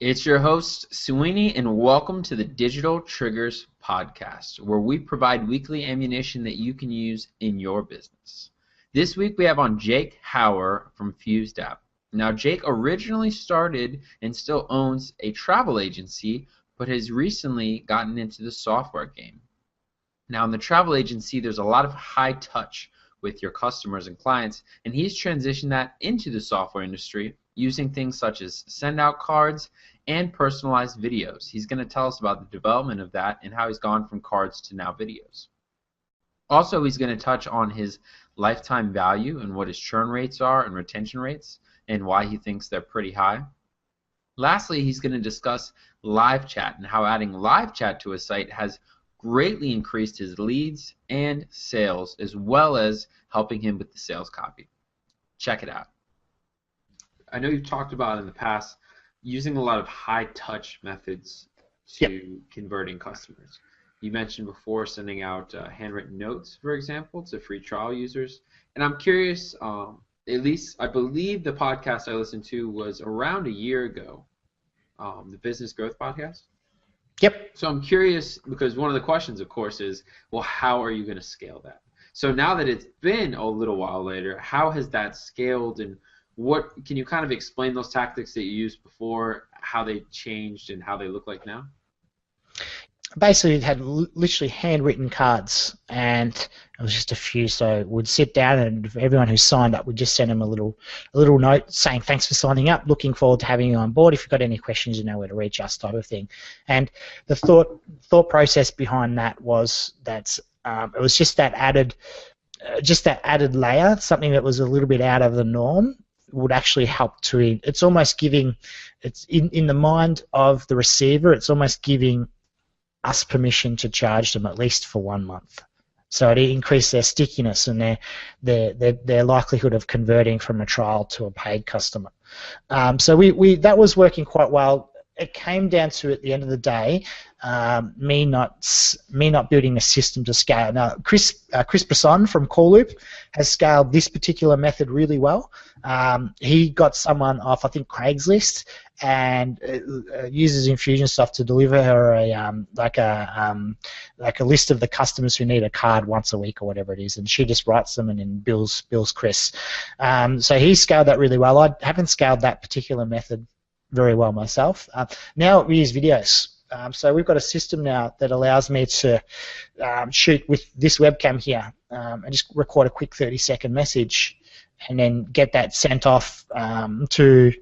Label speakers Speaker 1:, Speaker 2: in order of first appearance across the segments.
Speaker 1: It's your host, Sweeney, and welcome to the Digital Triggers Podcast, where we provide weekly ammunition that you can use in your business. This week we have on Jake Hauer from Fused App. Now, Jake originally started and still owns a travel agency, but has recently gotten into the software game. Now, in the travel agency, there's a lot of high touch with your customers and clients, and he's transitioned that into the software industry using things such as send-out cards and personalized videos. He's going to tell us about the development of that and how he's gone from cards to now videos. Also, he's going to touch on his lifetime value and what his churn rates are and retention rates and why he thinks they're pretty high. Lastly, he's going to discuss live chat and how adding live chat to a site has greatly increased his leads and sales, as well as helping him with the sales copy. Check it out. I know you've talked about in the past using a lot of high-touch methods to converting customers. You mentioned before sending out handwritten notes, for example, to free trial users. And I'm curious, at least I believe the podcast I listened to was around a year ago, the Business Growth Podcast.
Speaker 2: Yep.
Speaker 1: So I'm curious, because one of the questions, of course, is, well, how are you going to scale that? So now that it's been a little while later, how has that scaled, and what can you kind of explain those tactics that you used before, how they changed, and how they look like now?
Speaker 2: Basically, it had literally handwritten cards, and it was just a few. So we'd sit down, and everyone who signed up, we'd just send them a little note saying, "Thanks for signing up. Looking forward to having you on board. If you've got any questions, you know where to reach us," type of thing. And the thought process behind that was that it was just that added layer, something that was a little bit out of the norm, would actually help to. It's almost giving, it's in the mind of the receiver. It's almost giving us permission to charge them at least for 1 month. So it increased their stickiness and their likelihood of converting from a trial to a paid customer. So that was working quite well. It came down to, at the end of the day, me not building a system to scale. Now, Chris Brisson from CallLoop has scaled this particular method really well. He got someone off, I think, Craigslist, and uses Infusionsoft to deliver her like a list of the customers who need a card once a week or whatever it is, and she just writes them and then bills Chris. So he scaled that really well. I haven't scaled that particular method very well myself. Now we use videos. So we've got a system now that allows me to shoot with this webcam here and just record a quick 30-second message and then get that sent off to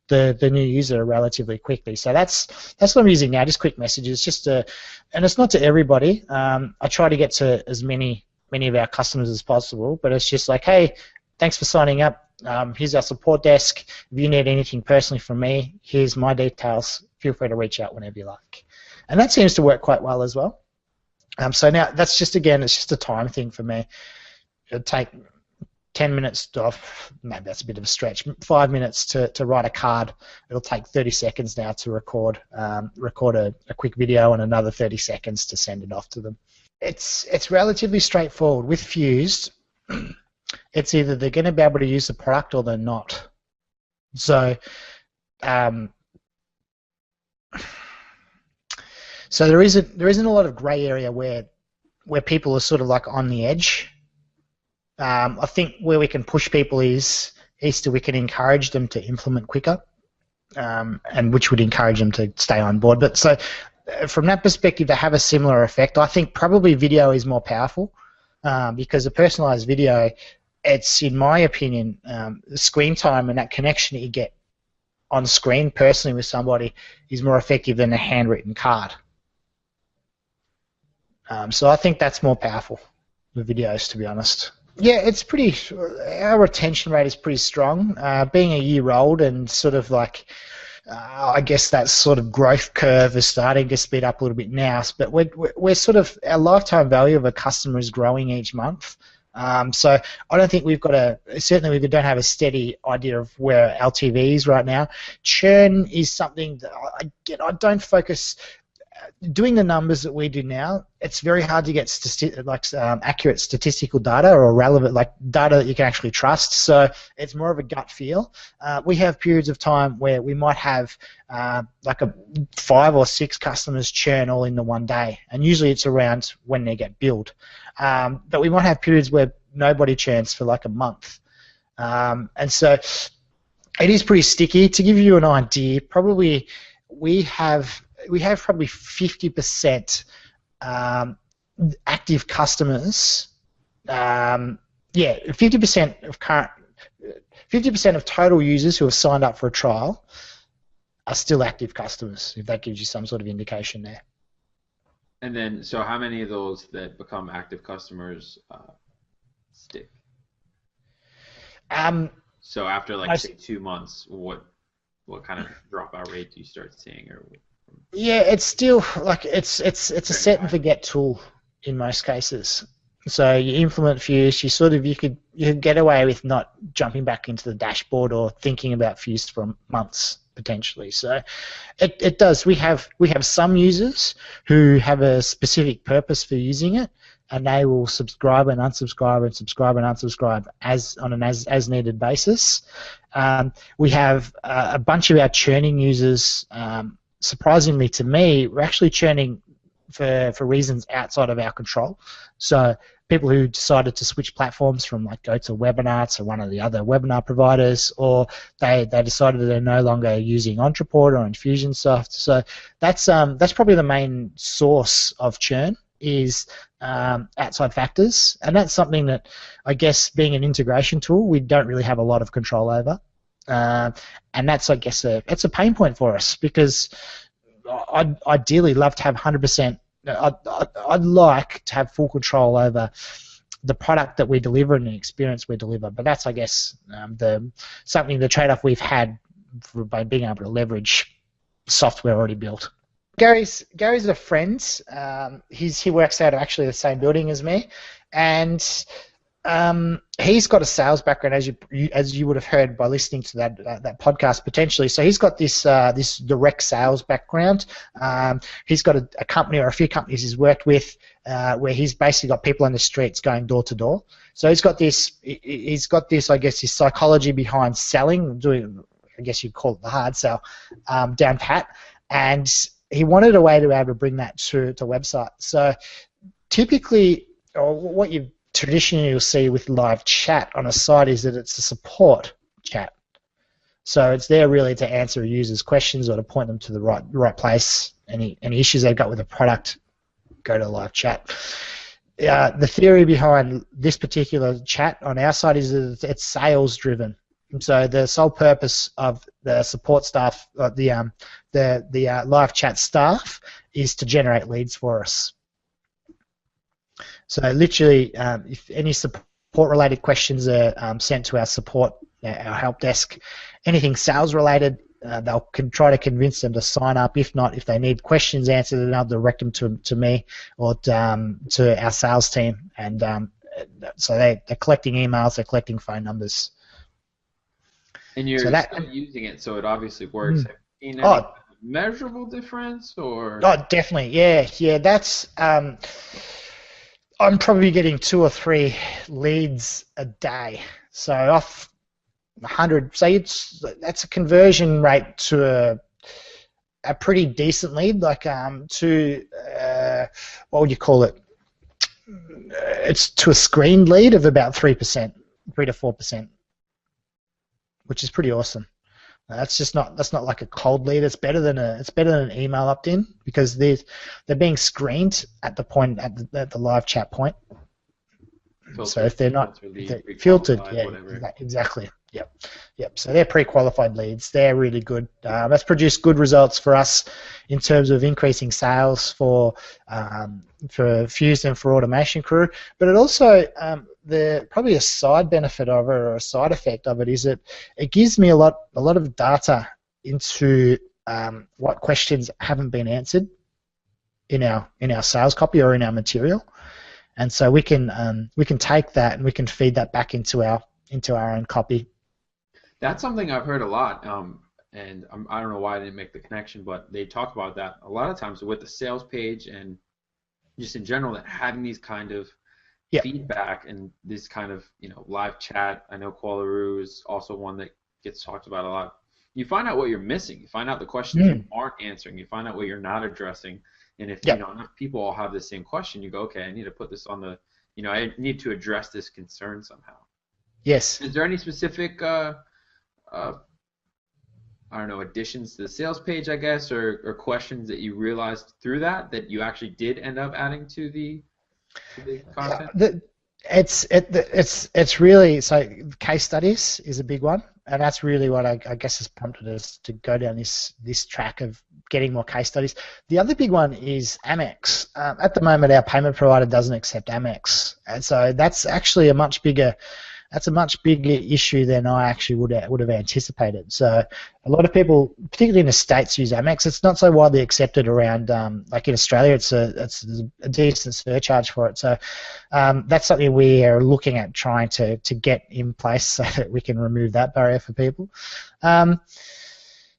Speaker 2: the new user relatively quickly. So that's what I'm using now, just quick messages. And it's not to everybody. I try to get to as many of our customers as possible, but it's just like, hey, thanks for signing up. Here's our support desk. If you need anything personally from me, here's my details. Feel free to reach out whenever you like. And that seems to work quite well as well. So now that's just, again, it's just a time thing for me. It'll take 10 minutes off, maybe that's a bit of a stretch, 5 minutes to write a card. It'll take 30 seconds now to record a quick video and another 30 seconds to send it off to them. It's relatively straightforward. With Fused, it's either they're going to be able to use the product or they're not. So, so there isn't a lot of grey area where people are sort of like on the edge. I think where we can push people is we can encourage them to implement quicker, and which would encourage them to stay on board. But so from that perspective, they have a similar effect. I think probably video is more powerful because a personalized video, it's, in my opinion, the screen time and that connection that you get on screen personally with somebody is more effective than a handwritten card. So I think that's more powerful, the videos, to be honest. Yeah, it's pretty. Our retention rate is pretty strong. Being a year old and sort of like, I guess that sort of growth curve is starting to speed up a little bit now. But we're sort of, our lifetime value of a customer is growing each month. So I don't think we've got certainly we don't have a steady idea of where LTV is right now. Churn is something that I don't focus doing the numbers that we do now, it's very hard to get accurate statistical data or relevant data that you can actually trust. So it's more of a gut feel. We have periods of time where we might have 5 or 6 customers churn all in the one day, and usually it's around when they get billed. But we might have periods where nobody churns for like a month, and so it is pretty sticky. To give you an idea, probably we have probably 50% active customers. 50% of 50% of total users who have signed up for a trial are still active customers, if that gives you some sort of indication there.
Speaker 1: And then, so how many of those that become active customers stick? So after say 2 months, what kind of dropout rate do you start seeing? Or
Speaker 2: yeah, it's still it's a set and forget tool in most cases. So you implement Fuse, you could get away with not jumping back into the dashboard or thinking about Fuse for months potentially. So it does. We have some users who have a specific purpose for using it, and they will subscribe and unsubscribe and subscribe and unsubscribe on an as needed basis. We have a bunch of our churning users. Surprisingly to me, we're actually churning for reasons outside of our control. So people who decided to switch platforms from GoToWebinar to one of the other webinar providers, or they decided they're no longer using Entreport or Infusionsoft. So that's probably the main source of churn is outside factors, and that's something that I guess being an integration tool we don't really have a lot of control over. And that's, I guess, it's a pain point for us because I'd ideally love to have 100%. I'd like to have full control over the product that we deliver and the experience we deliver. But that's, I guess, the trade-off we've had by being able to leverage software already built. Gary's a friend. He works out of actually the same building as me, and he's got a sales background, as you would have heard by listening to that podcast potentially. So he's got this direct sales background. He's got a company or a few companies he's worked with where he's basically got people on the streets going door to door. So he's got this, I guess, his psychology behind selling, doing, I guess you'd call it the hard sell, down pat, and he wanted a way to be able to bring that to website. So typically, or what you traditionally you'll see with live chat on a site is that it's a support chat. So it's there really to answer a user's questions or to point them to the right place. Any issues they've got with the product, go to live chat. The theory behind this particular chat on our side is that it's sales driven. So the sole purpose of the support staff, the live chat staff, is to generate leads for us. So literally, if any support-related questions are sent to our support, our help desk, anything sales-related, they'll try to convince them to sign up. If not, if they need questions answered, then they'll direct them to me or to our sales team. And so they're collecting emails, they're collecting phone numbers.
Speaker 1: And you're still using it, so it obviously works. Have you seen any measurable difference, or?
Speaker 2: Oh, definitely, yeah. That's I'm probably getting 2 or 3 leads a day. So off 100, say that's a conversion rate to a pretty decent lead, what would you call it? It's to a screened lead of about 3%, 3 to 4%. Which is pretty awesome. That's not like a cold lead. It's better than an email opt-in because they're being screened at the point at the live chat point. Filtered, so if they're not filtered, exactly. Yep. So they're pre-qualified leads. They're really good. That's produced good results for us in terms of increasing sales for Fuse and for Automation Crew. But it also probably a side benefit of it or a side effect of it is that it gives me a lot of data into what questions haven't been answered in our sales copy or in our material, and so we can take that and we can feed that back into our own copy.
Speaker 1: That's something I've heard a lot. and I don't know why I didn't make the connection, but they talk about that a lot of times with the sales page and just in general, that having these kind of
Speaker 2: Yep.
Speaker 1: feedback and this kind of live chat. I know Qualaroo is also one that gets talked about a lot. You find out what you're missing. You find out the questions you aren't answering. You find out what you're not addressing. And if
Speaker 2: Yep.
Speaker 1: enough people all have the same question, you go, okay, I need to put this on the, I need to address this concern somehow.
Speaker 2: Yes.
Speaker 1: Is there any specific, I don't know, additions to the sales page, I guess, or questions that you realized through that you actually did end up adding to the content?
Speaker 2: It's really, so case studies is a big one, and that's really what I guess has prompted us to go down this track of getting more case studies. The other big one is Amex. At the moment, our payment provider doesn't accept Amex, and so that's actually a much bigger issue than I actually would have anticipated. So a lot of people, particularly in the States, use Amex. It's not so widely accepted around, like in Australia, it's a decent surcharge for it. So that's something we are looking at trying to get in place so that we can remove that barrier for people.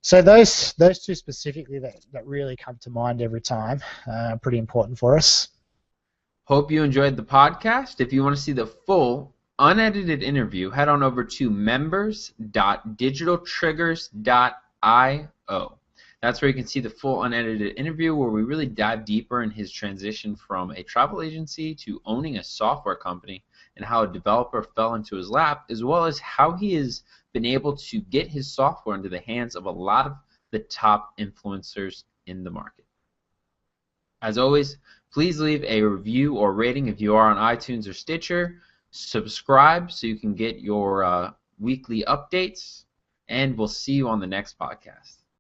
Speaker 2: So those two specifically that really come to mind every time are pretty important for us.
Speaker 1: Hope you enjoyed the podcast. If you want to see the full unedited interview, head on over to members.digitaltriggers.io. That's where you can see the full unedited interview where we really dive deeper in his transition from a travel agency to owning a software company and how a developer fell into his lap, as well as how he has been able to get his software into the hands of a lot of the top influencers in the market. As always, please leave a review or rating if you are on iTunes or Stitcher. Subscribe so you can get your weekly updates, and we'll see you on the next podcast.